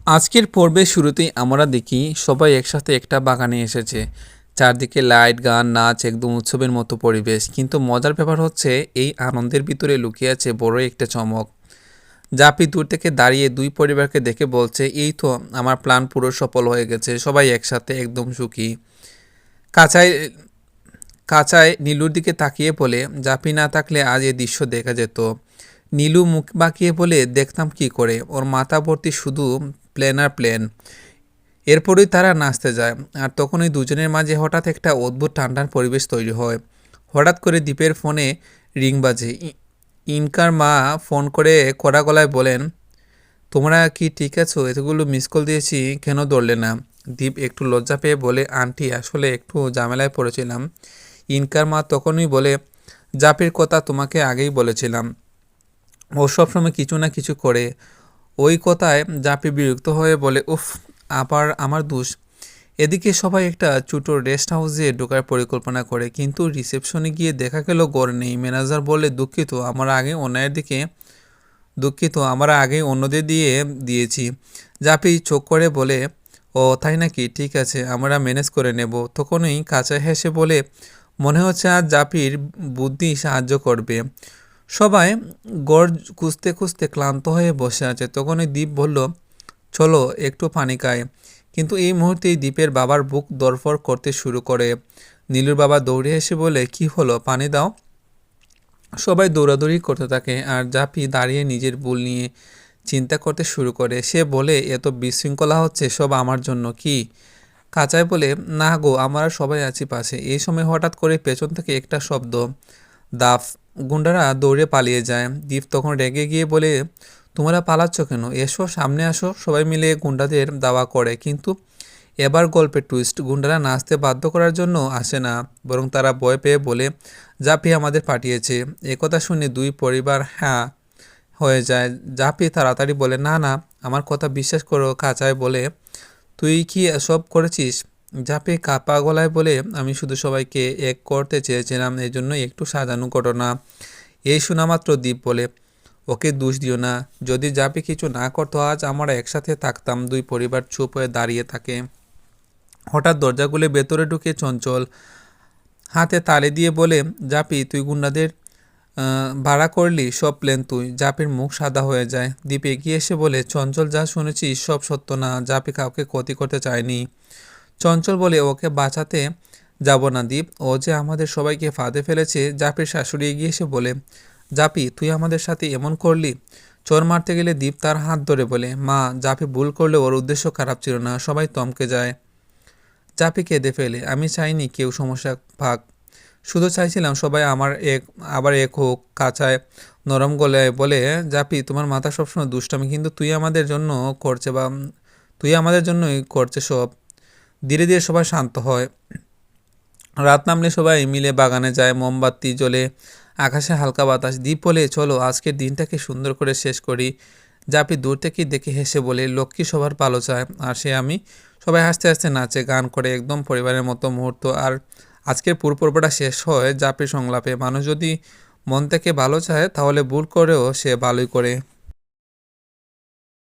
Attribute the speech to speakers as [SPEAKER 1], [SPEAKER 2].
[SPEAKER 1] আজকের পর্বের শুরুতেই আমরা দেখি সবাই একসাথে একটা বাগানে এসেছে। চারদিকে লাইট, গান, নাচ, একদম উৎসবের মতো পরিবেশ। কিন্তু মজার ব্যাপার হচ্ছে এই আনন্দের ভিতরে লুকিয়ে আছে বড় একটা চমক। জাপি দূর থেকে দাঁড়িয়ে দুই পরিবারকে দেখে বলছে, এই তো আমার প্ল্যান পুরো সফল হয়ে গেছে, সবাই একসাথে একদম সুখী। কাঁচায় কাঁচায় নীলুর দিকে তাকিয়ে বলে, জাপি না থাকলে আজ এই দৃশ্য দেখা যেত। নীলু মুখ বাঁকিয়ে বলে, দেখতাম কি করে, ওর মাথা ভর্তি শুধু প্লেন আর প্লেন। এরপরই তারা নাচতে যায়, আর তখনই দুজনের মাঝে হঠাৎ একটা অদ্ভুত ঠান্ডার পরিবেশ তৈরি হয়। হঠাৎ করে দীপের ফোনে রিং বাজে। ইনকার মা ফোন করে কড়া গলায় বলেন, তোমরা কি ঠিক আছো? এতগুলো মিস কল দিয়েছি, কেন ধরলে না? দীপ একটু লজ্জা পেয়ে বলে, আন্টি আসলে একটু ঝামেলায় পড়েছিলাম। ইনকার মা তখনই বলে, জাপির কথা তোমাকে আগেই বলেছিলাম, ও সবসময় কিছু না কিছু করে। ওই কথায় জাপি বিরক্ত হয়ে বলে, উফ, আবার আমার দোষ। এদিকে সবাই একটা ছোটো রেস্ট হাউসে ঢোকার পরিকল্পনা করে, কিন্তু রিসেপশনে গিয়ে দেখা গেল ঘর নেই। ম্যানেজার বলে, দুঃখিত, আমরা আগে অন্যদের দিয়েছি। জাপি চোখ করে বলে, ও তাই নাকি, ঠিক আছে, আমরা ম্যানেজ করে নেব। তখনই কাঁচা হেসে বলে, মনে হচ্ছে আজ জাপির বুদ্ধি সাহায্য করবে। সবাই গড় খুঁজতে খুঁজতে ক্লান্ত হয়ে বসে আছে। তখনই দীপ বলল, চলো একটু পানি খাই। কিন্তু এই মুহূর্তেই দীপের বাবার বুক দরফর করতে শুরু করে। নীলুর বাবা দৌড়ে এসে বলে, কি হলো, পানি দাও। সবাই দৌড়াদৌড়ি করতে থাকে, আর জাপি দাঁড়িয়ে নিজের ভুল নিয়ে চিন্তা করতে শুরু করে। সে বলে, এত বিশৃঙ্খলা হচ্ছে সব আমার জন্য কি? কাঁচায় বলে, না গো, আমরা সবাই আছি পাশে। এই সময় হঠাৎ করে পেছন থেকে একটা শব্দ, দাফ। গুন্ডারা দৌড়ে পালিয়ে যায়। দীপ তখন রেগে গিয়ে বলে, তোমরা পালাচ্ছ কেন? এসো, সামনে আসো। সবাই মিলে গুন্ডাদের দাওয়া করে, কিন্তু এবার গল্পের টুইস্ট, গুন্ডারা নাচতে বাধ্য করার জন্য আসে না, বরং তারা ভয় পেয়ে বলে, জাপি আমাদের পাঠিয়েছে। একথা শুনে দুই পরিবার হ্যাঁ হয়ে যায়। জাপি তাড়াতাড়ি বলে, না না, আমার কথা বিশ্বাস করো। কাঁচায় বলে, তুই কি এসব করেছিস? জাপি কাপা গলায় বলে, আমি শুধু সবাইকে এক করতে চেয়েছিলাম, এই জন্য একটু সাজানো ঘটনা। এই শোনা মাত্র দীপ বলে, ওকে দোষ দিও না, যদি জাপি কিছু না করতো আজ আমরা একসাথে থাকতাম। দুই পরিবার চুপ হয়ে দাঁড়িয়ে থাকে। হঠাৎ দরজা খুলে ভেতরে ঢুকে চঞ্চল হাতে তালি দিয়ে বলে, জাপি তুই গুন্ডাদের ভাড়া করলি, সব প্ল্যান তুই। জাপির মুখ সাদা হয়ে যায়। দীপ এগিয়ে এসে বলে, চঞ্চল, যা শুনেছি সব সত্য না, জাপি কাউকে ক্ষতি করতে চায়নি। চঞ্চল বলে, ওকে বাঁচাতে যাব না দীপ, ও যে আমাদের সবাইকে ফাঁদে ফেলেছে। জাপির শাশুড়ি এগিয়ে এসে বলে, জাপি তুই আমাদের সাথে এমন করলি? চোর মারতে গেলে দীপ তার হাত ধরে বলে, মা, জাপি ভুল করলে ওর উদ্দেশ্য খারাপ ছিল না। সবাই থমকে যায়। জাপি কেঁদে ফেলে, আমি চাইনি কেউ সমস্যা পাক, শুধু চাইছিলাম সবাই আবার এক হোক। কাঁচায় নরম গলায় বলে, জাপি তোমার মাথা সবসময় দুষ্টামি, কিন্তু তুই আমাদের জন্যই করছে সব। ধীরে ধীরে সবাই শান্ত হয়। রাত নামলে সবাই মিলে বাগানে যায়। মোমবাতি জ্বলে, আকাশে হালকা বাতাস। দীপ বলে, চলো আজকের দিনটাকে সুন্দর করে শেষ করি। জাপি দূর থেকে দেখে হেসে বলে, লক্ষ্মী সবার ভালো চায়, আর সে আমি। সবাই হাসতে হাসতে নাচে, গান করে, একদম পরিবারের মতো মুহূর্ত। আর আজকের পুরো পর্বটা শেষ হয় জাপির সংলাপে, মানুষ যদি মন থেকে ভালো চায় তাহলে ভুল করেও সে ভালোই করে।